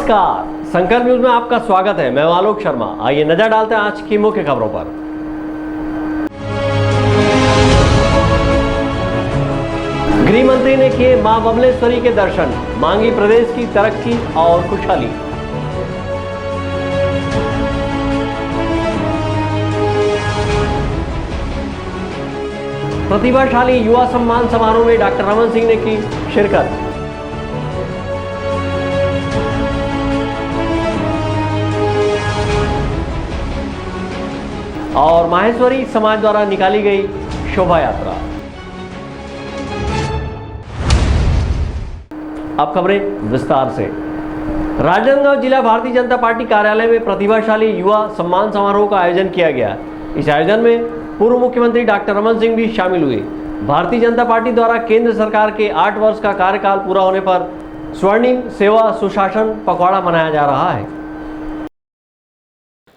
नमस्कार, संकल्प न्यूज में आपका स्वागत है। मैं आलोक शर्मा। आइए नजर डालते हैं आज की मुख्य खबरों पर। गृह मंत्री ने किए मां बमलेश्वरी के दर्शन, मांगी प्रदेश की तरक्की और खुशहाली। प्रतिभाशाली युवा सम्मान समारोह में डॉक्टर रमन सिंह ने की शिरकत। और माहेश्वरी समाज द्वारा निकाली गई शोभा यात्रा। अब खबरें विस्तार से। राजनांदगांव जिला भारतीय जनता पार्टी कार्यालय में प्रतिभाशाली युवा सम्मान समारोह का आयोजन किया गया। इस आयोजन में पूर्व मुख्यमंत्री डॉक्टर रमन सिंह भी शामिल हुए। भारतीय जनता पार्टी द्वारा केंद्र सरकार के 8 वर्ष का कार्यकाल पूरा होने पर स्वर्णिम सेवा सुशासन पखवाड़ा मनाया जा रहा है।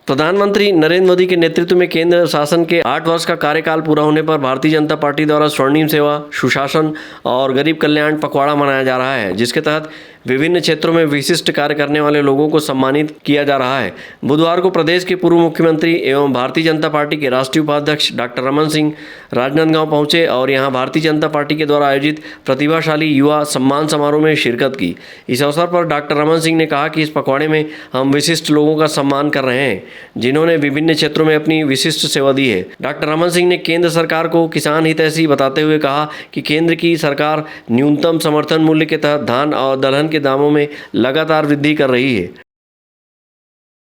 प्रधानमंत्री नरेंद्र मोदी के नेतृत्व में केंद्र शासन के 8 वर्ष का कार्यकाल पूरा होने पर भारतीय जनता पार्टी द्वारा स्वर्णिम सेवा सुशासन और गरीब कल्याण पखवाड़ा मनाया जा रहा है, जिसके तहत विभिन्न क्षेत्रों में विशिष्ट कार्य करने वाले लोगों को सम्मानित किया जा रहा है। बुधवार को प्रदेश के पूर्व मुख्यमंत्री एवं भारतीय जनता पार्टी के राष्ट्रीय उपाध्यक्ष डॉक्टर रमन सिंह राजनांदगांव पहुंचे और यहां भारतीय जनता पार्टी के द्वारा आयोजित प्रतिभाशाली युवा सम्मान समारोह में शिरकत की। इस अवसर पर डॉक्टर रमन सिंह ने कहा कि इस पखवाड़े में हम विशिष्ट लोगों का सम्मान कर रहे हैं, जिन्होंने विभिन्न क्षेत्रों में अपनी विशिष्ट सेवा दी है। डॉक्टर रमन सिंह ने केंद्र सरकार को किसान हितैषी बताते हुए कहा कि केंद्र की सरकार न्यूनतम समर्थन मूल्य के तहत धान और दलहन के दामों में लगातार वृद्धि कर रही है।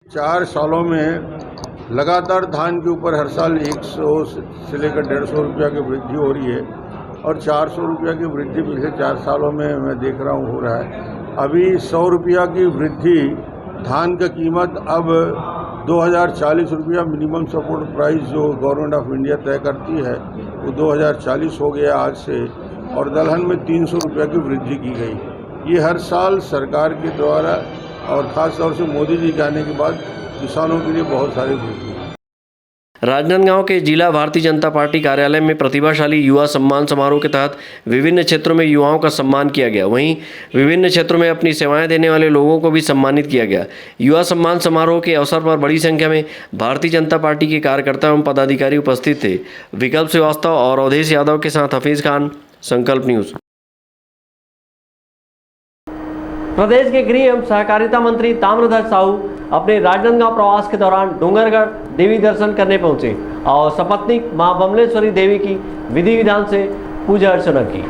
4 सालों में लगातार धान के ऊपर हर साल 100 से लेकर 150 रुपया की वृद्धि हो रही है और 400 रुपया की वृद्धि पिछले 4 सालों में मैं देख रहा हूँ हो रहा है। अभी 100 रुपया की वृद्धि, धान का कीमत अब 2040 रुपया मिनिमम सपोर्ट प्राइस जो गवर्नमेंट ऑफ इंडिया तय करती है वो 2040 हो गया आज से, और दलहन में 300 रुपया की वृद्धि की गई। ये हर साल सरकार के द्वारा और ख़ास तौर से मोदी जी के आने के बाद किसानों के लिए बहुत सारी वृद्धि। राजनांदगांव के जिला भारतीय जनता पार्टी कार्यालय में प्रतिभाशाली युवा सम्मान समारोह के तहत विभिन्न क्षेत्रों में युवाओं का सम्मान किया गया। वहीं विभिन्न क्षेत्रों में अपनी सेवाएं देने वाले लोगों को भी सम्मानित किया गया। युवा सम्मान समारोह के अवसर पर बड़ी संख्या में भारतीय जनता पार्टी के कार्यकर्ता एवं पदाधिकारी उपस्थित थे। विकल्प श्रीवास्तव और अवधेश यादव के साथ हफीज खान, संकल्प न्यूज। प्रदेश के गृह एवं सहकारिता मंत्री ताम्रध्वज साहू अपने राजनांदगांव प्रवास के दौरान डोंगरगढ़ देवी दर्शन करने पहुंचे और सपत्नीक मां बमलेश्वरी देवी की विधि विधान से पूजा अर्चना की।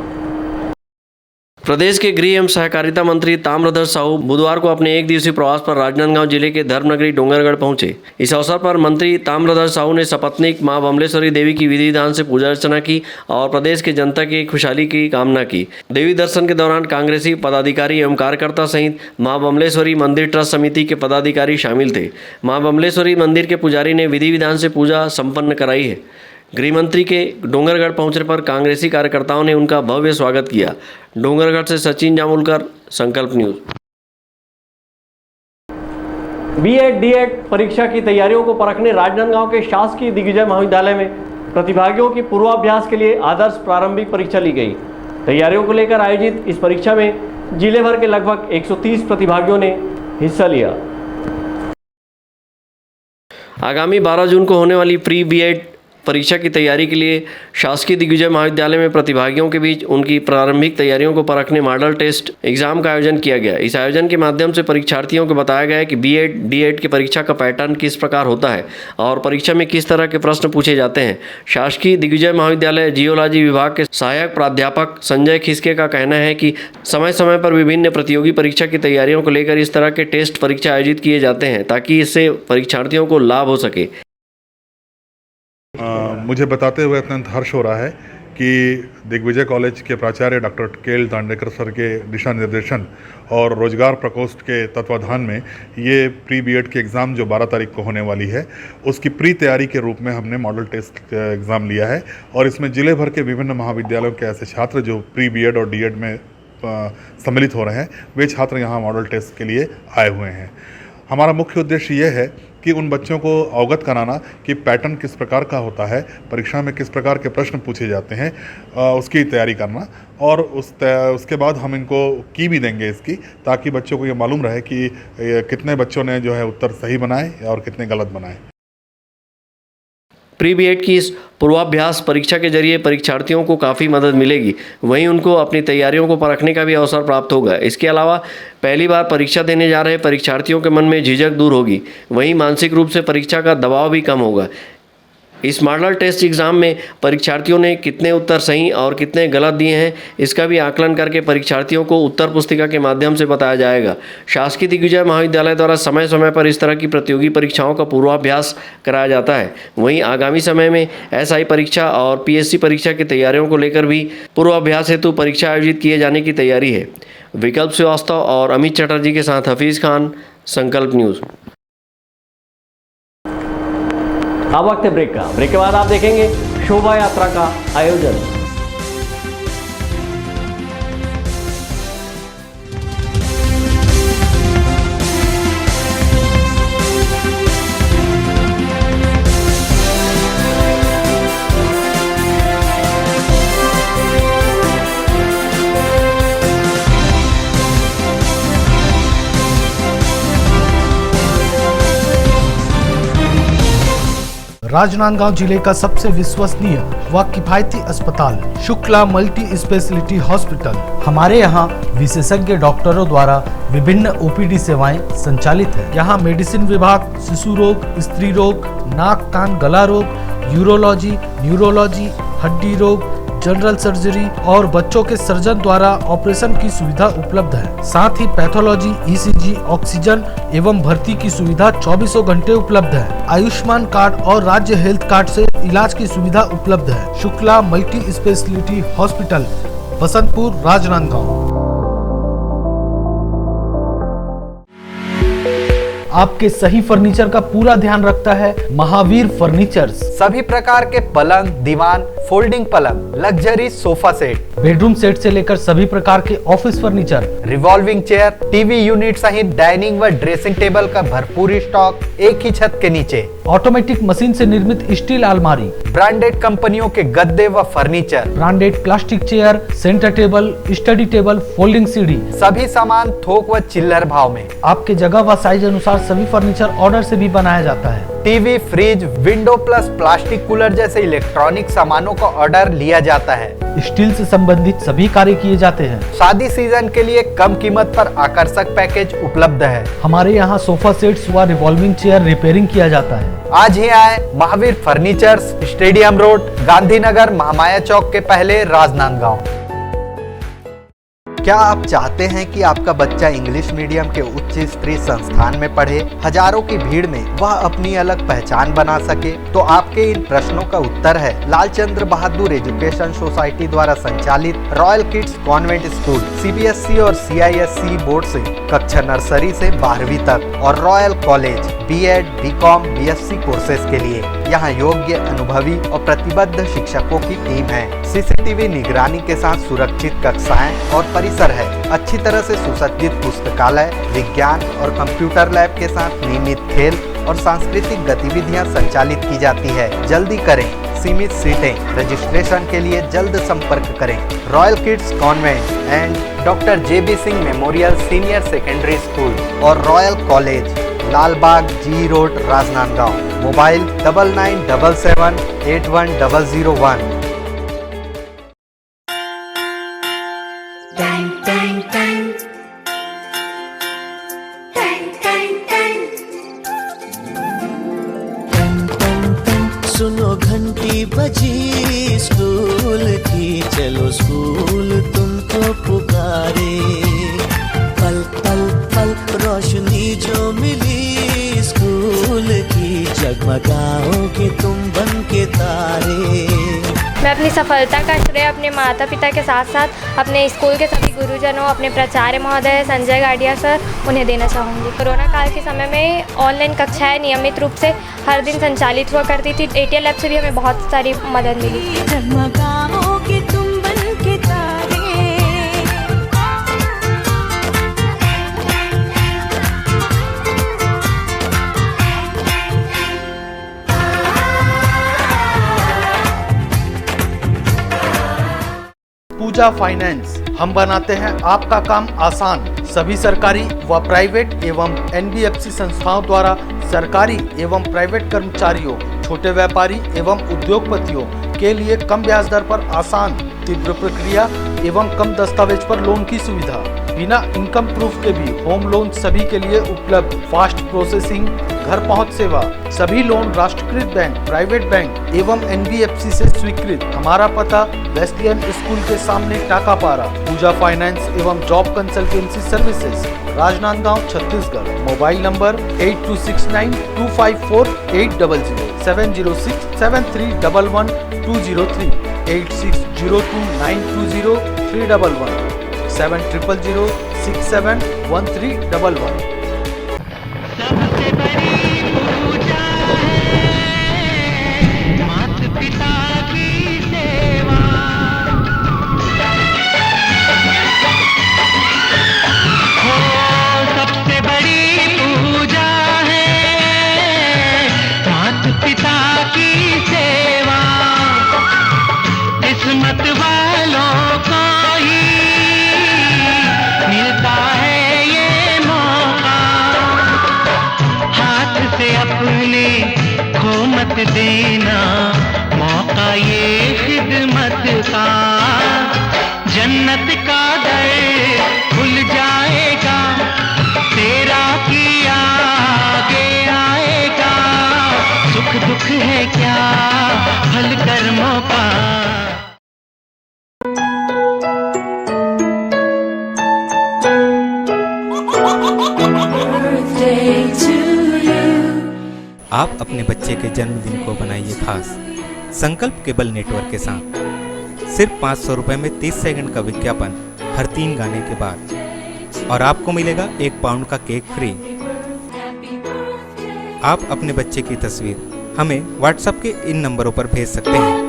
प्रदेश के गृह एवं सहकारिता मंत्री ताम्रध्वज साहू बुधवार को अपने 1 दिवसीय प्रवास पर राजनांदगांव जिले के धर्मनगरी डोंगरगढ़ पहुंचे। इस अवसर पर मंत्री ताम्रध्वज साहू ने सपत्नीक मां बमलेश्वरी देवी की विधि विधान से पूजा अर्चना की और प्रदेश के जनता की खुशहाली की कामना की। देवी दर्शन के दौरान कांग्रेसी पदाधिकारी एवं कार्यकर्ता सहित मां बमलेश्वरी मंदिर ट्रस्ट समिति के पदाधिकारी शामिल थे। मां बमलेश्वरी मंदिर के पुजारी ने विधि विधान से पूजा संपन्न कराई है। गृह मंत्री के डोंगरगढ़ पहुंचने पर कांग्रेसी कार्यकर्ताओं ने उनका भव्य स्वागत किया। डोंगरगढ़ से सचिन जामुलकर, संकल्प न्यूज। बीएड डीएड परीक्षा की तैयारियों को परखने राजनांदगांव के शासकीय दिग्विजय महाविद्यालय में प्रतिभागियों की पूर्वाभ्यास के लिए आदर्श प्रारंभिक परीक्षा ली गई। तैयारियों को लेकर आयोजित इस परीक्षा में जिले भर के लगभग 130 प्रतिभागियों ने हिस्सा लिया। आगामी 12 जून को होने वाली प्री बीएड परीक्षा की तैयारी के लिए शासकीय दिग्विजय महाविद्यालय में प्रतिभागियों के बीच उनकी प्रारंभिक तैयारियों को परखने मॉडल टेस्ट एग्जाम का आयोजन किया गया। इस आयोजन के माध्यम से परीक्षार्थियों को बताया गया कि बीएड डीएड की परीक्षा का पैटर्न किस प्रकार होता है और परीक्षा में किस तरह के प्रश्न पूछे जाते हैं। शासकीय दिग्विजय महाविद्यालय जियोलॉजी विभाग के सहायक प्राध्यापक संजय खिसके का कहना है कि समय समय पर विभिन्न प्रतियोगी परीक्षा की तैयारियों को लेकर इस तरह के टेस्ट परीक्षा आयोजित किए जाते हैं ताकि इससे परीक्षार्थियों को लाभ हो सके। मुझे बताते हुए अत्यंत हर्ष हो रहा है कि दिग्विजय कॉलेज के प्राचार्य डॉक्टर के.एल. दांडेकर सर के दिशा निर्देशन और रोजगार प्रकोष्ठ के तत्वाधान में ये प्री बीएड की एग्ज़ाम जो 12 तारीख को होने वाली है उसकी प्री तैयारी के रूप में हमने मॉडल टेस्ट एग्ज़ाम लिया है और इसमें जिले भर के विभिन्न महाविद्यालयों के ऐसे छात्र जो प्री बीएड और डीएड में सम्मिलित हो रहे हैं वे छात्र यहाँ मॉडल टेस्ट के लिए आए हुए हैं। हमारा मुख्य उद्देश्य ये है कि उन बच्चों को अवगत कराना कि पैटर्न किस प्रकार का होता है, परीक्षा में किस प्रकार के प्रश्न पूछे जाते हैं, उसकी तैयारी करना। और उसके बाद हम इनको की भी देंगे इसकी, ताकि बच्चों को ये मालूम रहे कि कितने बच्चों ने जो है उत्तर सही बनाए और कितने गलत बनाए। प्री बीएड की इस पूर्वाभ्यास परीक्षा के जरिए परीक्षार्थियों को काफ़ी मदद मिलेगी, वहीं उनको अपनी तैयारियों को परखने का भी अवसर प्राप्त होगा। इसके अलावा पहली बार परीक्षा देने जा रहे परीक्षार्थियों के मन में झिझक दूर होगी, वहीं मानसिक रूप से परीक्षा का दबाव भी कम होगा। इस मॉडल टेस्ट एग्ज़ाम में परीक्षार्थियों ने कितने उत्तर सही और कितने गलत दिए हैं, इसका भी आकलन करके परीक्षार्थियों को उत्तर पुस्तिका के माध्यम से बताया जाएगा। शासकीय दिग्विजय महाविद्यालय द्वारा समय समय पर इस तरह की प्रतियोगी परीक्षाओं का पूर्वाभ्यास कराया जाता है। वहीं आगामी समय में एसआई परीक्षा और पीएससी परीक्षा की तैयारियों को लेकर भी पूर्वाभ्यास हेतु परीक्षा आयोजित किए जाने की तैयारी है। विकल्प श्रीवास्तव और अमित चटर्जी के साथ हफीज़ खान, संकल्प न्यूज़। अब वक्त है ब्रेक का। ब्रेक के बाद आप देखेंगे शोभा यात्रा का आयोजन। राजनांदगांव जिले का सबसे विश्वसनीय व किफायती अस्पताल शुक्ला मल्टी स्पेशलिटी हॉस्पिटल। हमारे यहाँ विशेषज्ञ डॉक्टरों द्वारा विभिन्न ओपीडी सेवाएं संचालित है। यहाँ मेडिसिन विभाग, शिशु रोग, स्त्री रोग, नाक कान गला रोग, यूरोलॉजी, न्यूरोलॉजी, हड्डी रोग, जनरल सर्जरी और बच्चों के सर्जन द्वारा ऑपरेशन की सुविधा उपलब्ध है। साथ ही पैथोलॉजी, ईसीजी, ऑक्सीजन एवं भर्ती की सुविधा 24 घंटे उपलब्ध है। आयुष्मान कार्ड और राज्य हेल्थ कार्ड से इलाज की सुविधा उपलब्ध है। Shukla multi speciality hospital, Basantpur, Rajnandgaon. आपके सही फर्नीचर का पूरा ध्यान रखता है महावीर फर्नीचर्स। सभी प्रकार के पलंग, दीवान, फोल्डिंग पलंग, luxury sofa set, bedroom set से लेकर सभी प्रकार के office furniture, revolving chair, TV unit सहित डाइनिंग व ड्रेसिंग टेबल का भरपूर स्टॉक एक ही छत के नीचे। ऑटोमेटिक मशीन से निर्मित स्टील अलमारी, ब्रांडेड कंपनियों के गद्दे व furniture, branded plastic chair, centre table, study table, folding सीढ़ी, सभी सामान थोक व चिल्लर भाव में। आपके जगह व साइज अनुसार सभी फर्नीचर ऑर्डर से भी बनाया जाता है। TV, fridge, window plus plastic cooler जैसे इलेक्ट्रॉनिक सामानों का ऑर्डर लिया जाता है। स्टील से संबंधित सभी कार्य किए जाते हैं। शादी सीजन के लिए कम कीमत पर आकर्षक पैकेज उपलब्ध है। हमारे यहाँ सोफा सेट्स व रिवॉल्विंग चेयर रिपेयरिंग किया जाता है। आज ही आए Mahavir furnitures, stadium road, Gandhinagar, Mahamaya चौक के पहले, राजनांदगांव। क्या आप चाहते हैं कि आपका बच्चा इंग्लिश मीडियम के उच्च स्तरीय संस्थान में पढ़े, हजारों की भीड़ में वह अपनी अलग पहचान बना सके? तो आपके इन प्रश्नों का उत्तर है लालचंद्र बहादुर एजुकेशन सोसाइटी द्वारा संचालित royal kids convent school. CBSE और सीआईएससी बोर्ड से कक्षा नर्सरी से 12वीं तक और royal college BEd, BCom, BSc courses के लिए यहाँ योग्य, अनुभवी और प्रतिबद्ध शिक्षकों की टीम है। सीसीटीवी निगरानी के साथ सुरक्षित कक्षाएं और परिसर है। अच्छी तरह से सुसज्जित पुस्तकालय, विज्ञान और कंप्यूटर लैब के साथ नियमित खेल और सांस्कृतिक गतिविधियां संचालित की जाती है। जल्दी करें, सीमित सीटें। रजिस्ट्रेशन के लिए जल्द संपर्क करें। Royal kids convent and doctor JB Singh memorial senior secondary school और royal college, Lalbagh, G road, Rajnandgaon. Mobile 9977 81001। सुनो घंटी बजी स्कूल की, चलो स्कूल तुमको पुकारे। पल पल पल रोशनी जो मिली स्कूल की, जगमगाओगे तुम बन के तारे। मैं अपनी सफलता का श्रेय अपने माता पिता के साथ साथ अपने स्कूल के सभी गुरुजनों, अपने प्राचार्य महोदय संजय गाडिया सर, उन्हें देना चाहूँगी। कोरोना काल के समय में ऑनलाइन कक्षाएं नियमित रूप से हर दिन संचालित हुआ करती थी। एटीएल लैब से भी हमें बहुत सारी मदद मिली। जगमगाओगे तुम बन के तारे। पूजा फाइनेंस। हम बनाते हैं आपका काम आसान। सभी सरकारी व प्राइवेट एवं NBFC संस्थाओं द्वारा सरकारी एवं प्राइवेट कर्मचारियों, छोटे व्यापारी एवं उद्योगपतियों के लिए कम ब्याज दर पर आसान, तीव्र प्रक्रिया एवं कम दस्तावेज पर लोन की सुविधा। बिना इनकम प्रूफ के भी होम लोन सभी के लिए उपलब्ध। फास्ट प्रोसेसिंग, घर पहुंच सेवा। सभी लोन राष्ट्रीयकृत बैंक, प्राइवेट बैंक एवं NBFC से स्वीकृत। हमारा पता वेस्लियन स्कूल के सामने टाकापारा। पूजा फाइनेंस एवं job consultancy services, Rajnandgaon, Chhattisgarh. Mobile number 8269254800, 70673111203, 8602920311, 7000671311। सबसे बड़ी पूजा है माता पिता की सेवा। हो सबसे बड़ी पूजा है माता पिता की सेवा। किस्मत वालों को ही मिलता है ये मौका। हाथ से अपने खो मत देना मौका ये खिदमत का। जन्नत का दर खुल जाएगा, तेरा किया आगे आएगा। सुख दुख है क्या हल कर्मों का। आप अपने बच्चे के जन्मदिन को बनाइए खास संकल्प केबल नेटवर्क के साथ। सिर्फ 500 रुपये में 30 सेकंड का विज्ञापन हर 3 गाने के बाद, और आपको मिलेगा 1 पाउंड का केक फ्री। आप अपने बच्चे की तस्वीर हमें व्हाट्सएप के इन नंबरों पर भेज सकते हैं।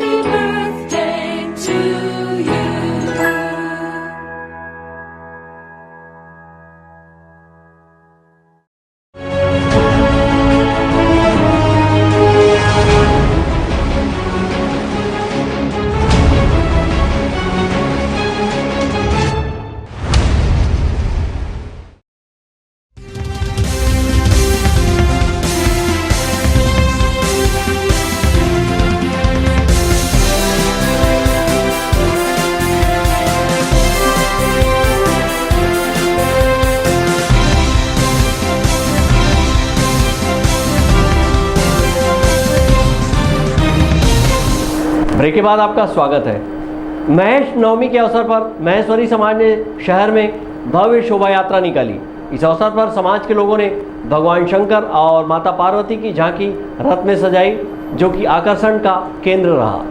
ब्रेक के बाद आपका स्वागत है। महेश नवमी के अवसर पर महेश्वरी समाज ने शहर में भव्य शोभा यात्रा निकाली। इस अवसर पर समाज के लोगों ने भगवान शंकर और माता पार्वती की झांकी रथ में सजाई, जो कि आकर्षण का केंद्र रहा।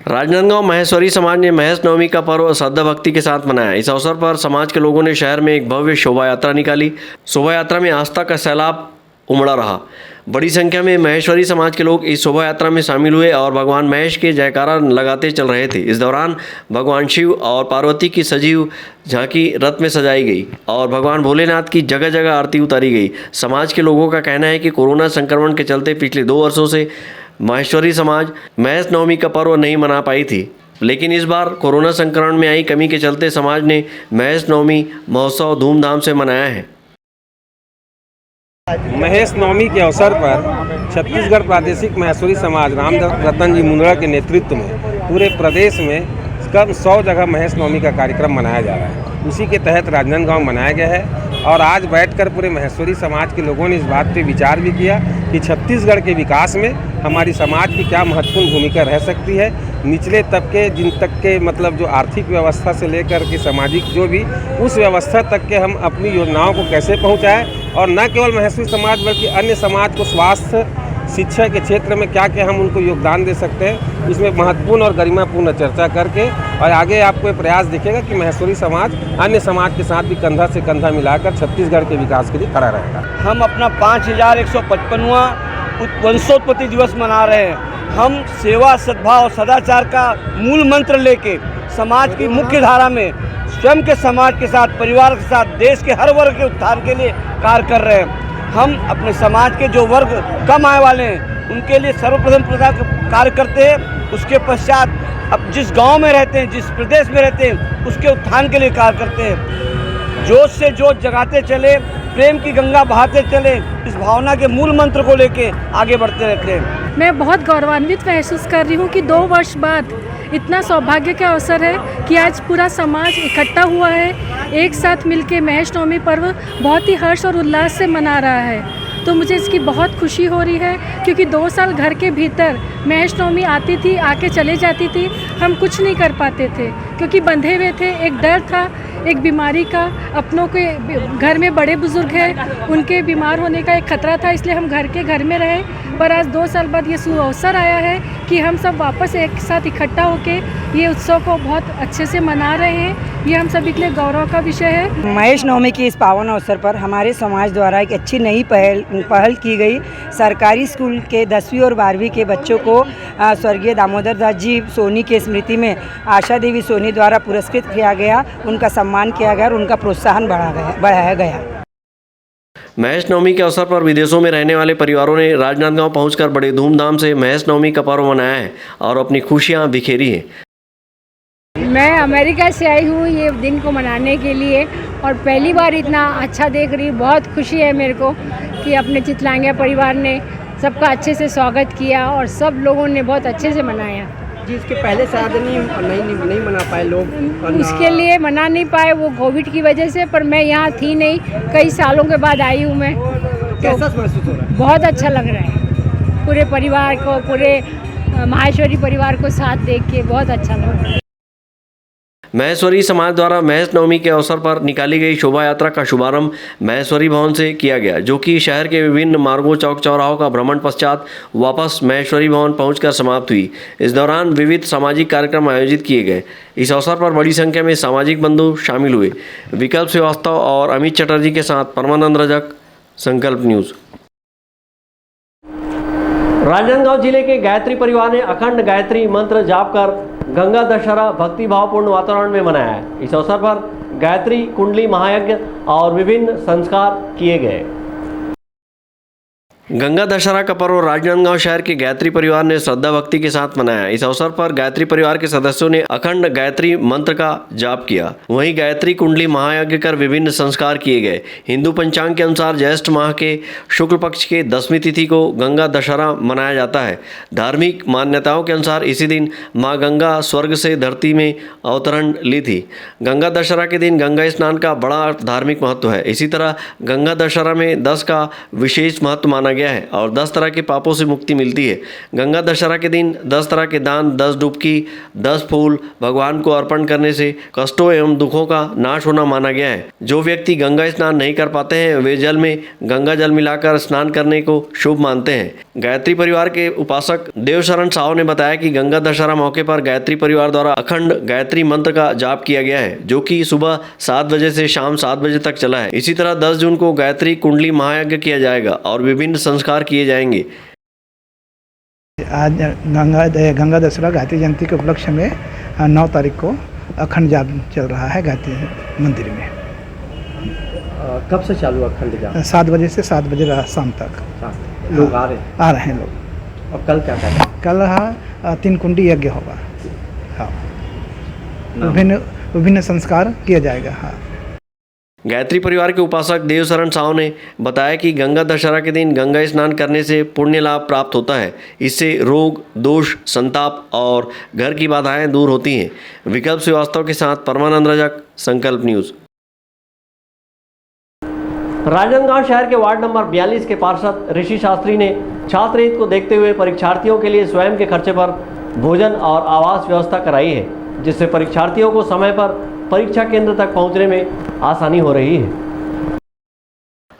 राजनांदगांव महेश्वरी समाज ने महेश नवमी का पर्व श्रद्धा भक्ति के साथ मनाया। इस अवसर पर समाज के लोगों ने शहर में एक भव्य शोभा यात्रा निकाली। शोभा यात्रा में आस्था का सैलाब उमड़ा रहा। बड़ी संख्या में महेश्वरी समाज के लोग इस शोभा यात्रा में शामिल हुए और भगवान महेश के जयकारा लगाते चल रहे थे। इस दौरान भगवान शिव और पार्वती की सजीव झांकी रथ में सजाई गई और भगवान भोलेनाथ की जगह जगह आरती उतारी गई। समाज के लोगों का कहना है कि कोरोना संक्रमण के चलते पिछले 2 वर्षों से महेश्वरी समाज महेश नवमी का पर्व नहीं मना पाई थी, लेकिन इस बार कोरोना संक्रमण में आई कमी के चलते समाज ने महेश नवमी महोत्सव धूमधाम से मनाया है। महेश नवमी के अवसर पर छत्तीसगढ़ प्रादेशिक महेश्वरी समाज राम रतन जी मुंदड़ा के नेतृत्व में पूरे प्रदेश में कम 100 जगह महेश नवमी का कार्यक्रम मनाया जा रहा है। उसी के तहत राजनांदगांव मनाया गया है और आज बैठकर पूरे महेश्वरी समाज के लोगों ने इस बात पे विचार भी किया कि छत्तीसगढ़ के विकास में हमारी समाज की क्या महत्वपूर्ण भूमिका रह सकती है। निचले तबके जिन तक के मतलब जो आर्थिक व्यवस्था से लेकर के सामाजिक जो भी उस व्यवस्था तक के हम अपनी योजनाओं को कैसे पहुंचाएं और न केवल महेश्वरी समाज बल्कि अन्य समाज को स्वास्थ्य शिक्षा के क्षेत्र में क्या क्या हम उनको योगदान दे सकते हैं, इसमें महत्वपूर्ण और गरिमापूर्ण चर्चा करके और आगे आपको ये प्रयास दिखेगा कि महेश्वरी समाज अन्य समाज के साथ भी कंधा से कंधा मिलाकर छत्तीसगढ़ के विकास के लिए खड़ा रहेगा। हम अपना 5155वां वंशोत्पत्ति दिवस मना रहे हैं। हम सेवा, सद्भाव और सदाचार का मूल मंत्र लेके समाज की मुख्य धारा में स्वयं के समाज के साथ, परिवार के साथ, देश के हर वर्ग के उत्थान के लिए कार्य कर रहे हैं। हम अपने समाज के जो वर्ग कम आय वाले हैं उनके लिए सर्वप्रथम कार्य करते हैं। उसके पश्चात अब जिस गांव में रहते हैं, जिस प्रदेश में रहते हैं, उसके उत्थान के लिए कार्य करते हैं। जोश से जोश जगाते चले, प्रेम की गंगा बहाते चले, इस भावना के मूल मंत्र को लेके आगे बढ़ते रहते हैं। मैं बहुत गौरवान्वित महसूस कर रही हूँ कि 2 वर्ष बाद इतना सौभाग्य का अवसर है कि आज पूरा समाज इकट्ठा हुआ है, एक साथ मिलके महेश नवमी पर्व बहुत ही हर्ष और उल्लास से मना रहा है। तो मुझे इसकी बहुत खुशी हो रही है, क्योंकि 2 साल घर के भीतर महेश नवमी आती थी, आके चले जाती थी, हम कुछ नहीं कर पाते थे क्योंकि बंधे हुए थे। एक डर था, एक बीमारी का, अपनों के घर में बड़े बुजुर्ग हैं, उनके बीमार होने का एक खतरा था, इसलिए हम घर में रहे। पर आज 2 साल बाद ये सुअवसर आया है कि हम सब वापस एक साथ इकट्ठा होके ये उत्सव को बहुत अच्छे से मना रहे हैं। ये हम सभी के लिए गौरव का विषय है। महेश नवमी के इस पावन अवसर पर हमारे समाज द्वारा एक अच्छी नई पहल की गई। सरकारी स्कूल के 10वीं और 12वीं के बच्चों को स्वर्गीय दामोदर दास जी सोनी की स्मृति में आशा देवी सोनी द्वारा पुरस्कृत किया गया, उनका सम्मान किया गया और उनका प्रोत्साहन बढ़ाया गया। महेश नवमी के अवसर पर विदेशों में रहने वाले परिवारों ने राजनांदगांव पहुंचकर बड़े धूमधाम से महेश नवमी का पर्व मनाया है और अपनी खुशियां बिखेरी हैं। मैं अमेरिका से आई हूँ ये दिन को मनाने के लिए और पहली बार इतना अच्छा देख रही हूँ। बहुत खुशी है मेरे को कि अपने चितलांगिया परिवार ने सबका अच्छे से स्वागत किया और सब लोगों ने बहुत अच्छे से मनाया। जिसके पहले शायद नहीं मना पाए लोग, उसके लिए मना नहीं पाए वो कोविड की वजह से, पर मैं यहाँ थी नहीं, कई सालों के बाद आई हूँ मैं। कैसा महसूस हो रहा है? बहुत अच्छा लग रहा है, पूरे परिवार को, पूरे माहेश्वरी परिवार को साथ देख के बहुत अच्छा लग रहा है। महेश्वरी समाज द्वारा महेश नवमी के अवसर पर निकाली गई शोभा यात्रा का शुभारंभ महेश्वरी भवन से किया गया, जो कि शहर के विभिन्न मार्गों, चौक चौराहों का भ्रमण पश्चात वापस महेश्वरी भवन पहुंचकर समाप्त हुई। इस दौरान विविध सामाजिक कार्यक्रम आयोजित किए गए। इस अवसर पर बड़ी संख्या में सामाजिक बंधु शामिल हुए। विकल्प श्रीवास्तव और अमित चटर्जी के साथ परमानंद रजक, संकल्प न्यूज़। राजनांदगांव जिले के गायत्री परिवार ने अखंड गायत्री मंत्र जाप कर गंगा दशहरा भक्ति भावपूर्ण वातावरण में मनाया है। इस अवसर पर गायत्री कुंडली महायज्ञ और विभिन्न संस्कार किए गए। गंगा दशहरा का पर्व राजनांदगांव शहर के गायत्री परिवार ने श्रद्धा भक्ति के साथ मनाया। इस अवसर पर गायत्री परिवार के सदस्यों ने अखंड गायत्री मंत्र का जाप किया। वहीं गायत्री कुंडली महायज्ञ कर विभिन्न संस्कार किए गए। हिंदू पंचांग के अनुसार ज्येष्ठ माह के शुक्ल पक्ष के 10वीं तिथि को गंगा दशहरा मनाया जाता है। धार्मिक मान्यताओं के अनुसार इसी दिन माँ गंगा स्वर्ग से धरती में अवतरण ली थी। गंगा दशहरा के दिन गंगा स्नान का बड़ा धार्मिक महत्व है। इसी तरह गंगा दशहरा में 10 का विशेष महत्व माना गया है और 10 तरह के पापों से मुक्ति मिलती है। गंगा दशहरा के दिन 10 तरह के दान, 10 डुबकी, 10 फूल भगवान को अर्पण करने से कष्टों एवं दुखों का नाश होना माना गया है। जो व्यक्ति गंगा स्नान नहीं कर पाते हैं वे जल में गंगा जल मिलाकर स्नान करने को शुभ मानते हैं। गायत्री परिवार के उपासक देवशरण साहू ने बताया कि गंगा दशहरा मौके पर गायत्री परिवार द्वारा अखंड गायत्री मंत्र का जाप किया गया है, जो कि सुबह 7 बजे से शाम 7 बजे तक चला है। इसी तरह 10 जून को गायत्री कुंडली महायज्ञ किया जाएगा और विभिन्न संस्कार किए जाएंगे। आज गंगा दशहरा गायत्री जयंती के उपलक्ष्य में 9 तारीख को अखंड जाप चल रहा है गायत्री मंदिर में। कब से चालू अखंड जाप? 7 बजे से 7 बजे शाम तक लोग आ रहे हैं लोग। और कल क्या करें? कल 3 कुंडी यज्ञ होगा। हाँ, विभिन्न संस्कार किया जाएगा। हाँ। गायत्री परिवार के उपासक देवशरण साहू ने बताया कि गंगा दशहरा के दिन गंगा स्नान करने से पुण्य लाभ प्राप्त होता है। इससे रोग, दोष, संताप और घर की बाधाएं दूर होती हैं। विकल्प श्रीवास्तव के साथ परमानंद रजक, संकल्प न्यूज़। राजनांदगांव शहर के वार्ड नंबर 42 के पार्षद ऋषि शास्त्री ने छात्र हित को देखते हुए परीक्षार्थियों के लिए स्वयं के खर्चे पर भोजन और आवास व्यवस्था कराई है, जिससे परीक्षार्थियों को समय पर परीक्षा केंद्र तक पहुंचने में आसानी हो रही है।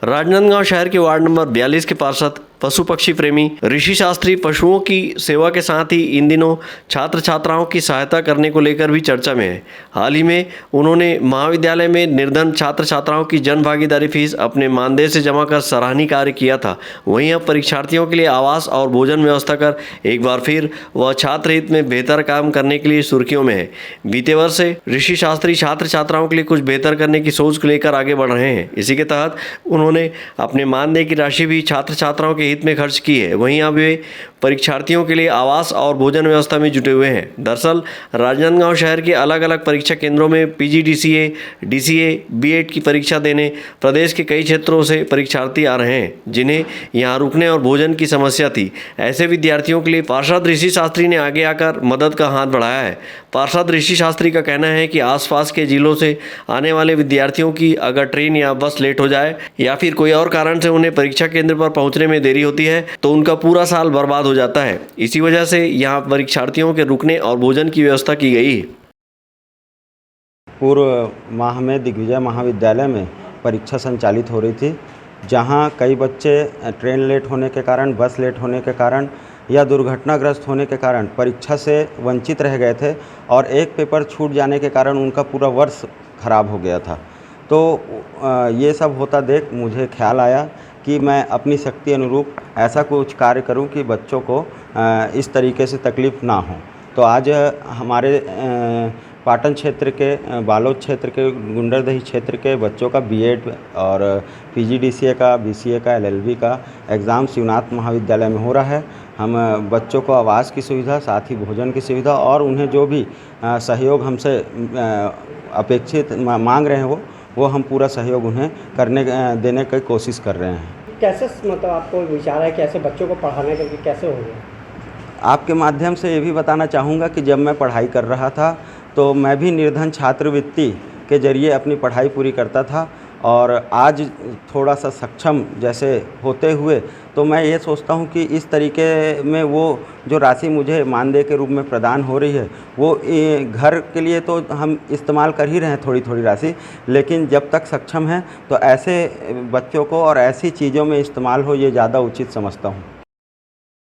राजनांदगांव शहर के वार्ड नंबर 42 के पार्षद पशु पक्षी प्रेमी ऋषि शास्त्री पशुओं की सेवा के साथ ही इन दिनों छात्र छात्राओं की सहायता करने को लेकर भी चर्चा में है। हाल ही में उन्होंने महाविद्यालय में निर्धन छात्र छात्राओं की जन भागीदारी फीस अपने मानदेय से जमा कर सराहनीय कार्य किया था। वहीं अब परीक्षार्थियों के लिए आवास और भोजन व्यवस्था कर एक बार फिर वह छात्र हित में बेहतर काम करने के लिए सुर्खियों में है। बीते वर्ष से ऋषि शास्त्री छात्र छात्राओं के लिए कुछ बेहतर करने की सोच को लेकर आगे बढ़ रहे हैं। इसी के तहत उन्होंने अपने मानदेय की राशि भी छात्र छात्राओं के हित में खर्च की है। वहीं अब वे परीक्षार्थियों के लिए आवास और भोजन व्यवस्था में जुटे हुए हैं। दरअसल राजनांदगांव शहर के अलग अलग परीक्षा केंद्रों में PGDCA, DCA, B.Ed की परीक्षा देने प्रदेश के कई क्षेत्रों से परीक्षार्थी आ रहे हैं, जिन्हें यहाँ रुकने और भोजन की समस्या थी। ऐसे विद्यार्थियों के लिए पार्षद ऋषि शास्त्री ने आगे आकर मदद का हाथ बढ़ाया है। पार्षद ऋषि शास्त्री का कहना है कि आसपास के जिलों से आने वाले विद्यार्थियों की अगर ट्रेन या बस लेट हो जाए या फिर कोई और कारण से उन्हें परीक्षा केंद्र पर पहुंचने में देरी होती है तो उनका पूरा साल बर्बाद हो जाता है। इसी वजह से यहाँ परीक्षार्थियों के रुकने और भोजन की व्यवस्था की गई है। पूर्व माह में दिग्विजय महाविद्यालय में परीक्षा संचालित हो रही थी, जहां कई बच्चे ट्रेन लेट होने के कारण, बस लेट होने के कारण या दुर्घटनाग्रस्त होने के कारण परीक्षा से वंचित रह गए थे और एक पेपर छूट जाने के कारण उनका पूरा वर्ष खराब हो गया था। तो ये सब होता देख मुझे ख्याल आया कि मैं अपनी शक्ति अनुरूप ऐसा कुछ कार्य करूं कि बच्चों को इस तरीके से तकलीफ़ ना हो। तो आज हमारे पाटन क्षेत्र के, बालोद क्षेत्र के, गुंडरदही क्षेत्र के बच्चों का B.Ed और PGDCA का, BCA का, LLB का एग्ज़ाम शिवनाथ महाविद्यालय में हो रहा है। हम बच्चों को आवास की सुविधा, साथ ही भोजन की सुविधा और उन्हें जो भी सहयोग हमसे अपेक्षित मांग रहे हैं वो हम पूरा सहयोग उन्हें देने की कोशिश कर रहे हैं। कैसे मतलब आपको विचार है कैसे बच्चों को पढ़ाने का, कैसे होगा? आपके माध्यम से ये भी बताना चाहूँगा कि जब मैं पढ़ाई कर रहा था तो मैं भी निर्धन छात्रवृत्ति के जरिए अपनी पढ़ाई पूरी करता था और आज थोड़ा सा सक्षम जैसे होते हुए तो मैं ये सोचता हूँ कि इस तरीके में वो जो राशि मुझे मानदेय के रूप में प्रदान हो रही है वो घर के लिए तो हम इस्तेमाल कर ही रहे हैं थोड़ी थोड़ी राशि, लेकिन जब तक सक्षम हैं तो ऐसे बच्चों को और ऐसी चीज़ों में इस्तेमाल हो ये ज़्यादा उचित समझता हूँ।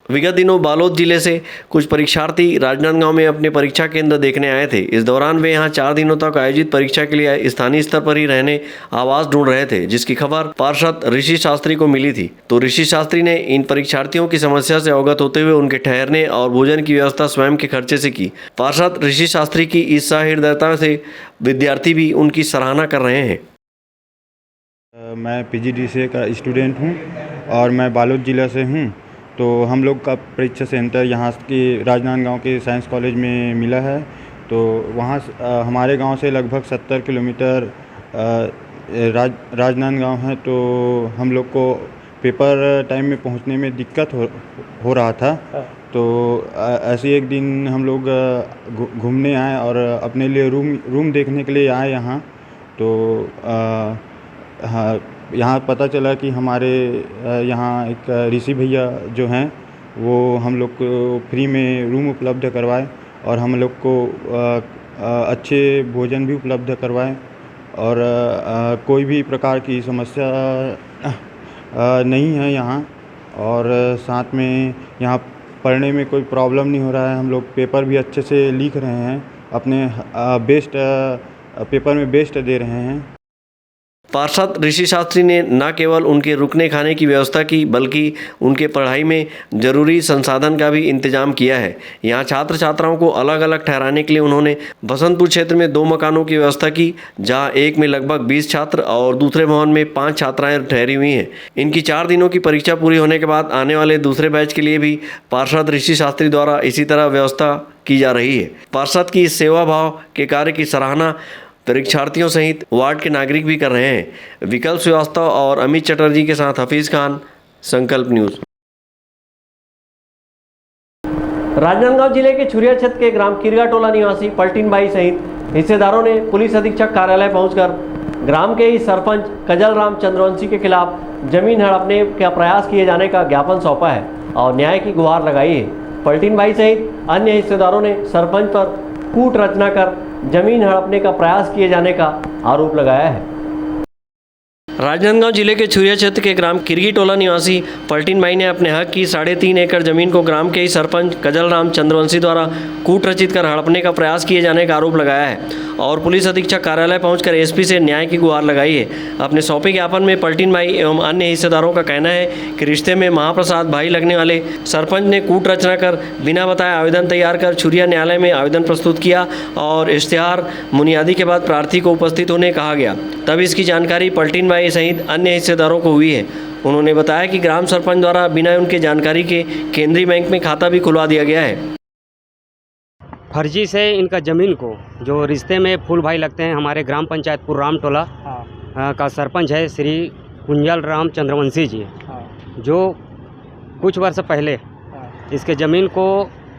विगत दिनों बालोद जिले से कुछ परीक्षार्थी राजनांदगांव में अपने परीक्षा केंद्र देखने आए थे। इस दौरान वे यहां 4 दिनों तक आयोजित परीक्षा के लिए स्थानीय स्तर पर ही रहने आवास ढूंढ रहे थे, जिसकी खबर पार्षद ऋषि शास्त्री को मिली थी। तो ऋषि शास्त्री ने इन परीक्षार्थियों की समस्या से अवगत होते हुए उनके ठहरने और भोजन की व्यवस्था स्वयं के खर्चे से की। पार्षद ऋषि शास्त्री की इस सहृदयता से विद्यार्थी भी उनकी सराहना कर रहे हैं। मैं PGDCA का स्टूडेंट हूँ और मैं बालोद जिला से हूँ। तो हम लोग का परीक्षा सेंटर यहाँ की राजनांदगांव के साइंस कॉलेज में मिला है। तो वहाँ हमारे गांव से लगभग 70 किलोमीटर राजनांदगांव है। तो हम लोग को पेपर टाइम में पहुँचने में दिक्कत हो रहा था। तो ऐसे एक दिन हम लोग घूमने आए और अपने लिए रूम देखने के लिए आए यहाँ। तो हाँ, यहाँ पता चला कि हमारे यहाँ एक ऋषि भैया जो हैं वो हम लोग को फ्री में रूम उपलब्ध करवाए और हम लोग को अच्छे भोजन भी उपलब्ध करवाए और कोई भी प्रकार की समस्या नहीं है यहाँ। और साथ में यहाँ पढ़ने में कोई प्रॉब्लम नहीं हो रहा है। हम लोग पेपर भी अच्छे से लिख रहे हैं, अपने पेपर में बेस्ट दे रहे हैं। पार्षद ऋषि शास्त्री ने न केवल उनके रुकने खाने की व्यवस्था की बल्कि उनके पढ़ाई में जरूरी संसाधन का भी इंतजाम किया है। यहाँ छात्र छात्राओं को अलग अलग ठहराने के लिए उन्होंने बसंतपुर क्षेत्र में 2 मकानों की व्यवस्था की, जहाँ एक में लगभग 20 छात्र और दूसरे भवन में 5 छात्राएं ठहरी हुई हैं। इनकी 4 दिनों की परीक्षा पूरी होने के बाद आने वाले दूसरे बैच के लिए भी पार्षद ऋषि शास्त्री द्वारा इसी तरह व्यवस्था की जा रही है। पार्षद की इस सेवा भाव के कार्य की सराहना परीक्षार्थियों सहित वार्ड के नागरिक भी कर रहे हैं। विकल्प श्रीवास्तव और अमित चटर्जी के साथ हफीज खान, संकल्प न्यूज। राजनांदगांव जिले के छुरिया क्षेत्र के ग्राम किरगा टोला निवासी पलटीन बाई सहित हिस्सेदारों ने पुलिस अधीक्षक कार्यालय पहुंचकर ग्राम के ही सरपंच कजल राम चंद्रवंशी के खिलाफ जमीन हड़पने का प्रयास किए जाने का ज्ञापन सौंपा है और न्याय की गुहार लगाई है। पलटीन बाई सहित अन्य हिस्सेदारों ने सरपंच पर कूट रचना कर जमीन हड़पने का प्रयास किए जाने का आरोप लगाया है। राजनांदगांव जिले के छुरिया क्षेत्र के ग्राम किरगी टोला निवासी पलटीन बाई ने अपने हक की 3.5 एकड़ जमीन को ग्राम के ही सरपंच कजल राम चंद्रवंशी द्वारा कूट रचित कर हड़पने का प्रयास किए जाने का आरोप लगाया है और पुलिस अधीक्षक कार्यालय पहुंचकर एसपी से न्याय की गुहार लगाई है। अपने सौंपे ज्ञापन में पलटीन बाई एवं अन्य हिस्सेदारों का कहना है कि रिश्ते में महाप्रसाद भाई लगने वाले सरपंच ने कूट रचना कर बिना बताए आवेदन तैयार कर छुरिया न्यायालय में आवेदन प्रस्तुत किया और इश्तेहार मुनियादी के बाद प्रार्थी को उपस्थित होने कहा गया। तब इसकी जानकारी पलटीन बाई सहित अन्य हिस्सेदारों को हुई है। उन्होंने बताया कि ग्राम सरपंच द्वारा बिना उनके जानकारी के केंद्रीय बैंक में खाता भी खुलवा दिया गया है। फर्जी से इनका ज़मीन को जो रिश्ते में फूल भाई लगते हैं, हमारे ग्राम पंचायत पुरराम टोला का सरपंच है श्री कुंजल राम चंद्रवंशी जी, जो कुछ वर्ष पहले इसके ज़मीन को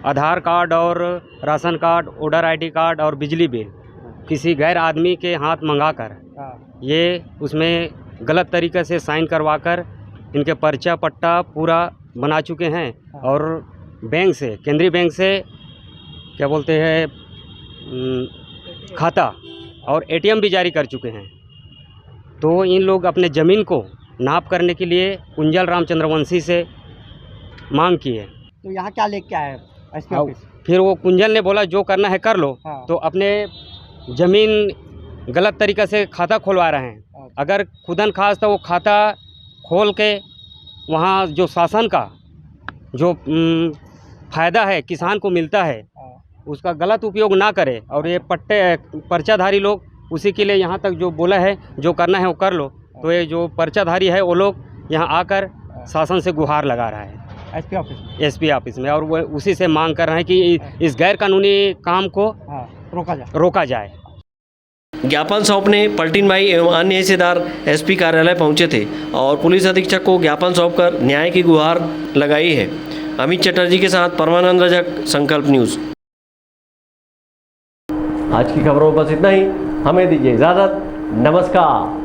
आधार कार्ड और ration card, voter ID card और बिजली बिल किसी गैर आदमी के हाथ मंगाकर ये उसमें गलत तरीके से साइन करवाकर इनके पर्चा पट्टा पूरा बना चुके हैं और बैंक से, केंद्रीय बैंक से क्या बोलते हैं खाता और एटीएम भी जारी कर चुके हैं। तो इन लोग अपने ज़मीन को नाप करने के लिए कुंजल राम चंद्रवंशी से मांग की है। तो यहाँ क्या लेके आए एसपी ऑफिस? फिर वो कुंजल ने बोला जो करना है कर लो। तो अपने ज़मीन गलत तरीक़े से खाता खुलवा रहे हैं। अगर खुदन खास तो वो खाता खोल के वहाँ जो शासन का जो फ़ायदा है किसान को मिलता है उसका गलत उपयोग ना करे और ये पर्चाधारी लोग उसी के लिए यहाँ तक जो बोला है जो करना है वो कर लो। तो ये जो पर्चाधारी है वो लोग यहाँ आकर शासन से गुहार लगा रहा है एसपी ऑफिस में और वो उसी से मांग कर रहे हैं कि इस गैर कानूनी काम को रोका जाए। ज्ञापन सौंपने पलटिन भाई एवं अन्य हिस्सेदार एसपी कार्यालय पहुंचे थे और पुलिस अधीक्षक को ज्ञापन सौंपकर न्याय की गुहार लगाई है। अमित चटर्जी के साथ परमानंद रजक, संकल्प न्यूज़। आज की खबरों बस इतना ही, हमें दीजिए इजाज़त। नमस्कार।